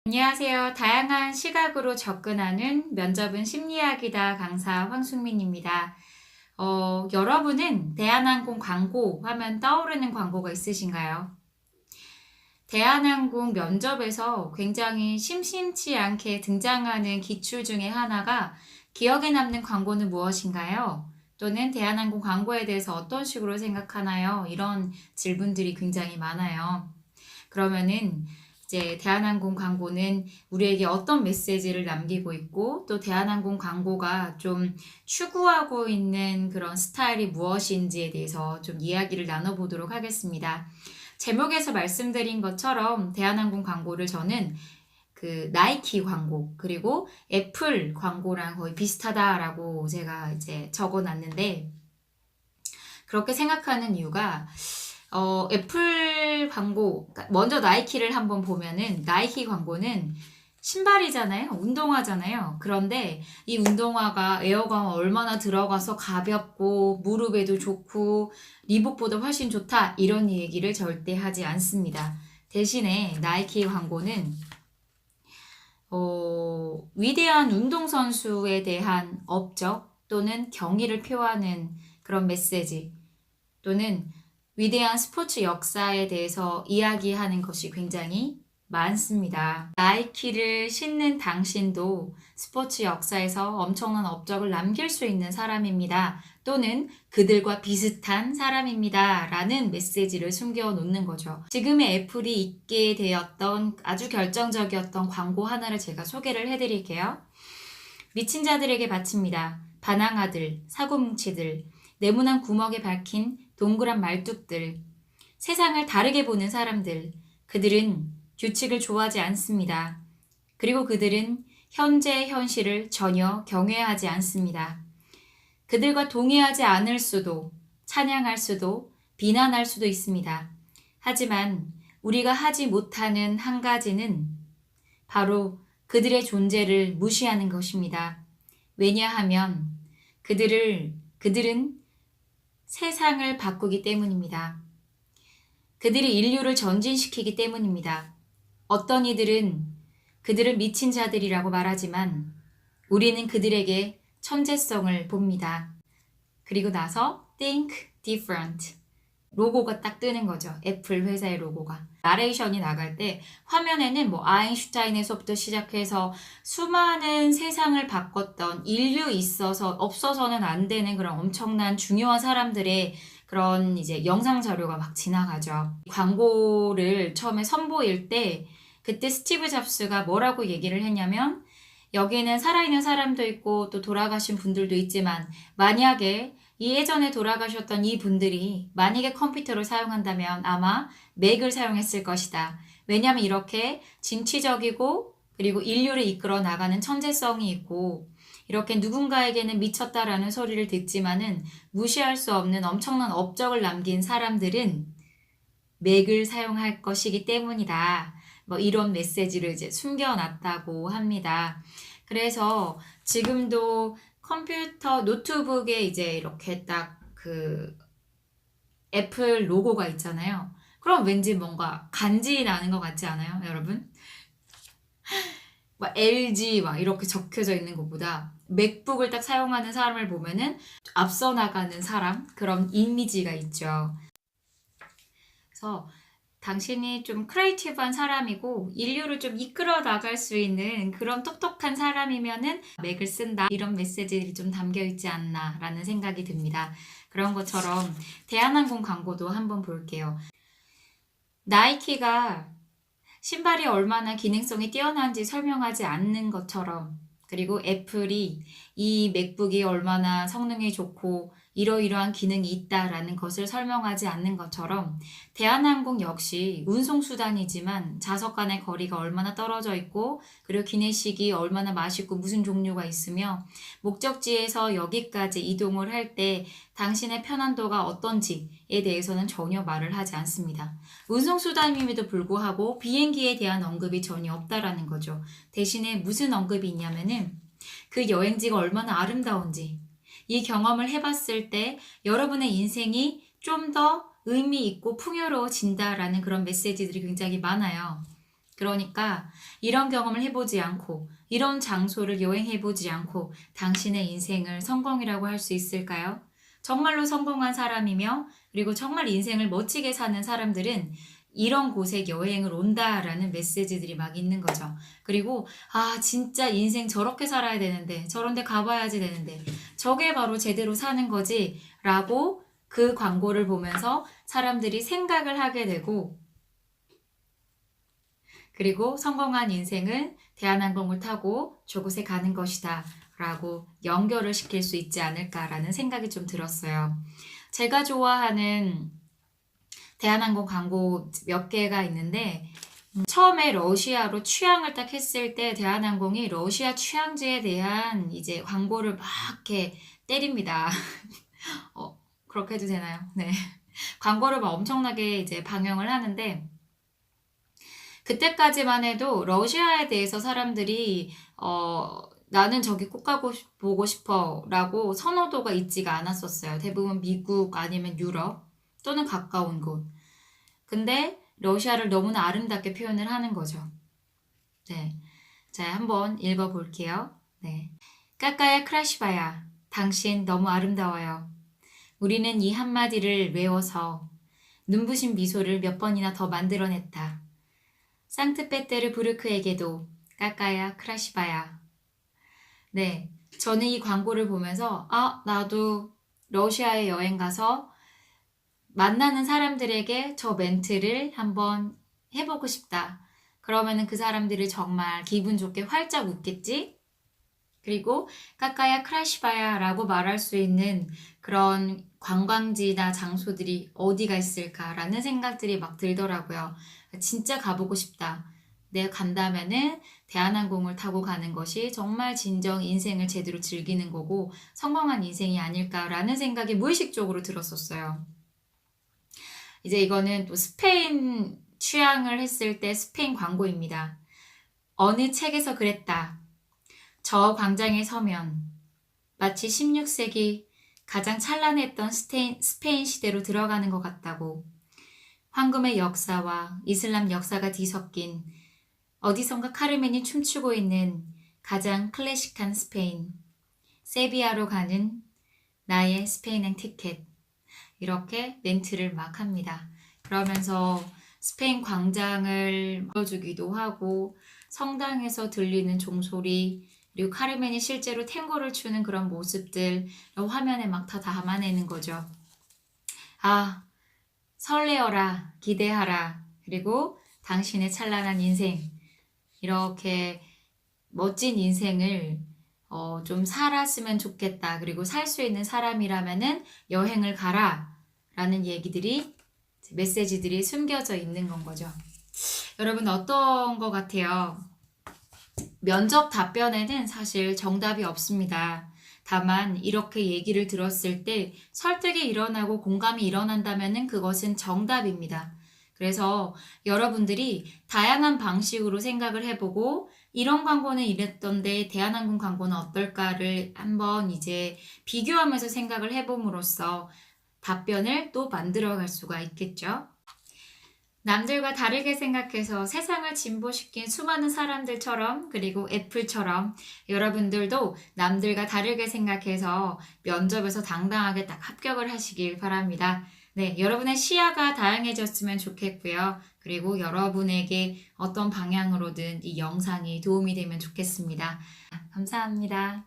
안녕하세요. 다양한 시각으로 접근하는 면접은 심리학이다 강사 황숙민입니다. 여러분은 대한항공 광고 하면 떠오르는 광고가 있으신가요? 대한항공 면접에서 굉장히 심심치 않게 등장하는 기출 중에 하나가 기억에 남는 광고는 무엇인가요? 또는 대한항공 광고에 대해서 어떤 식으로 생각하나요? 이런 질문들이 굉장히 많아요. 그러면은 이제 대한항공 광고는 우리에게 어떤 메시지를 남기고 있고 또 대한항공 광고가 좀 추구하고 있는 그런 스타일이 무엇인지에 대해서 좀 이야기를 나눠보도록 하겠습니다. 제목에서 말씀드린 것처럼 대한항공 광고를 저는 그 나이키 광고 그리고 애플 광고랑 거의 비슷하다라고 제가 이제 적어놨는데 그렇게 생각하는 이유가 애플 광고, 그러니까 먼저 나이키를 한번 보면은 나이키 광고는 신발이잖아요. 운동화잖아요. 그런데 이 운동화가 에어가 얼마나 들어가서 가볍고 무릎에도 좋고 리복보다 훨씬 좋다 이런 얘기를 절대 하지 않습니다. 대신에 나이키 광고는 위대한 운동선수에 대한 업적 또는 경의를 표하는 그런 메시지 또는 위대한 스포츠 역사에 대해서 이야기하는 것이 굉장히 많습니다. 나이키를 신는 당신도 스포츠 역사에서 엄청난 업적을 남길 수 있는 사람입니다. 또는 그들과 비슷한 사람입니다. 라는 메시지를 숨겨 놓는 거죠. 지금의 애플이 있게 되었던 아주 결정적이었던 광고 하나를 제가 소개를 해드릴게요. 미친 자들에게 바칩니다. 반항아들, 사고뭉치들, 네모난 구멍에 박힌 동그란 말뚝들, 세상을 다르게 보는 사람들, 그들은 규칙을 좋아하지 않습니다. 그리고 그들은 현재의 현실을 전혀 경외하지 않습니다. 그들과 동의하지 않을 수도, 찬양할 수도, 비난할 수도 있습니다. 하지만 우리가 하지 못하는 한 가지는 바로 그들의 존재를 무시하는 것입니다. 왜냐하면 그들은 세상을 바꾸기 때문입니다. 그들이 인류를 전진시키기 때문입니다. 어떤 이들은 그들을 미친 자들이라고 말하지만 우리는 그들에게 천재성을 봅니다. 그리고 나서 think different. 로고가 딱 뜨는 거죠. 애플 회사의 로고가. 나레이션이 나갈 때 화면에는 뭐 아인슈타인에서부터 시작해서 수많은 세상을 바꿨던 인류 있어서 없어서는 안 되는 그런 엄청난 중요한 사람들의 그런 이제 영상 자료가 막 지나가죠. 광고를 처음에 선보일 때 그때 스티브 잡스가 뭐라고 얘기를 했냐면 여기는 살아있는 사람도 있고 또 돌아가신 분들도 있지만 만약에 이 예전에 돌아가셨던 이 분들이 만약에 컴퓨터를 사용한다면 아마 맥을 사용했을 것이다. 왜냐하면 이렇게 진취적이고 그리고 인류를 이끌어 나가는 천재성이 있고 이렇게 누군가에게는 미쳤다라는 소리를 듣지만은 무시할 수 없는 엄청난 업적을 남긴 사람들은 맥을 사용할 것이기 때문이다. 뭐 이런 메시지를 이제 숨겨놨다고 합니다. 그래서 지금도 컴퓨터, 노트북에 이제 이렇게 딱 그 애플 로고가 있잖아요. 그럼 왠지 뭔가 간지 나는 것 같지 않아요, 여러분? 막 LG 막 이렇게 적혀져 있는 것보다 맥북을 딱 사용하는 사람을 보면은 앞서 나가는 사람 그런 이미지가 있죠. 그래서 당신이 좀 크리에이티브한 사람이고 인류를 좀 이끌어 나갈 수 있는 그런 똑똑한 사람이면은 맥을 쓴다 이런 메시지들이 좀 담겨 있지 않나 라는 생각이 듭니다. 그런 것처럼 대한항공 광고도 한번 볼게요. 나이키가 신발이 얼마나 기능성이 뛰어난지 설명하지 않는 것처럼 그리고 애플이 이 맥북이 얼마나 성능이 좋고 이러이러한 기능이 있다라는 것을 설명하지 않는 것처럼 대한항공 역시 운송수단이지만 좌석 간의 거리가 얼마나 떨어져 있고 그리고 기내식이 얼마나 맛있고 무슨 종류가 있으며 목적지에서 여기까지 이동을 할 때 당신의 편안도가 어떤지에 대해서는 전혀 말을 하지 않습니다. 운송수단임에도 불구하고 비행기에 대한 언급이 전혀 없다라는 거죠. 대신에 무슨 언급이 있냐면은 그 여행지가 얼마나 아름다운지 이 경험을 해봤을 때 여러분의 인생이 좀 더 의미 있고 풍요로워진다라는 그런 메시지들이 굉장히 많아요. 그러니까 이런 경험을 해보지 않고 이런 장소를 여행해보지 않고 당신의 인생을 성공이라고 할 수 있을까요? 정말로 성공한 사람이며 그리고 정말 인생을 멋지게 사는 사람들은 이런 곳에 여행을 온다라는 메시지들이 막 있는 거죠. 그리고 아 진짜 인생 저렇게 살아야 되는데 저런 데 가봐야지 되는데 저게 바로 제대로 사는 거지 라고 그 광고를 보면서 사람들이 생각을 하게 되고 그리고 성공한 인생은 대한항공을 타고 저곳에 가는 것이다 라고 연결을 시킬 수 있지 않을까라는 생각이 좀 들었어요. 제가 좋아하는 대한항공 광고 몇 개가 있는데 처음에 러시아로 취항을 딱 했을 때 대한항공이 러시아 취항지에 대한 이제 광고를 막 이렇게 때립니다. 그렇게 해도 되나요? 네. 광고를 막 엄청나게 이제 방영을 하는데 그때까지만 해도 러시아에 대해서 사람들이 나는 저기 꼭 보고 싶어 라고 선호도가 있지가 않았었어요. 대부분 미국 아니면 유럽 또는 가까운 곳. 근데 러시아를 너무나 아름답게 표현을 하는 거죠. 네. 자, 한번 읽어볼게요. 네. 까까야 크라시바야, 당신 너무 아름다워요. 우리는 이 한마디를 외워서 눈부신 미소를 몇 번이나 더 만들어냈다. 상트페테르부르크에게도 까까야 크라시바야. 네, 저는 이 광고를 보면서 나도 러시아에 여행 가서 만나는 사람들에게 저 멘트를 한번 해보고 싶다. 그러면은 그 사람들이 정말 기분 좋게 활짝 웃겠지? 그리고 까까야 크라시바야 라고 말할 수 있는 그런 관광지나 장소들이 어디가 있을까라는 생각들이 막 들더라고요. 진짜 가보고 싶다. 내가 간다면은 대한항공을 타고 가는 것이 정말 진정 인생을 제대로 즐기는 거고 성공한 인생이 아닐까라는 생각이 무의식적으로 들었었어요. 이제 이거는 또 스페인 취향을 했을 때 스페인 광고입니다. 어느 책에서 그랬다. 저 광장에 서면 마치 16세기 가장 찬란했던 스페인 시대로 들어가는 것 같다고. 황금의 역사와 이슬람 역사가 뒤섞인 어디선가 카르멘이 춤추고 있는 가장 클래식한 스페인. 세비야로 가는 나의 스페인행 티켓. 이렇게 멘트를 막 합니다. 그러면서 스페인 광장을 보여주기도 하고 성당에서 들리는 종소리 그리고 카르멘이 실제로 탱고를 추는 그런 모습들 화면에 막 다 담아내는 거죠. 설레어라, 기대하라, 그리고 당신의 찬란한 인생 이렇게 멋진 인생을 좀 살았으면 좋겠다. 그리고 살 수 있는 사람이라면은 여행을 가라 라는 얘기들이 메시지들이 숨겨져 있는 건 거죠. 여러분 어떤 것 같아요? 면접 답변에는 사실 정답이 없습니다. 다만 이렇게 얘기를 들었을 때 설득이 일어나고 공감이 일어난다면 그것은 정답입니다. 그래서 여러분들이 다양한 방식으로 생각을 해보고 이런 광고는 이랬던데 대한항공 광고는 어떨까를 한번 이제 비교하면서 생각을 해봄으로써 답변을 또 만들어갈 수가 있겠죠. 남들과 다르게 생각해서 세상을 진보시킨 수많은 사람들처럼 그리고 애플처럼 여러분들도 남들과 다르게 생각해서 면접에서 당당하게 딱 합격을 하시길 바랍니다. 네, 여러분의 시야가 다양해졌으면 좋겠고요. 그리고 여러분에게 어떤 방향으로든 이 영상이 도움이 되면 좋겠습니다. 감사합니다.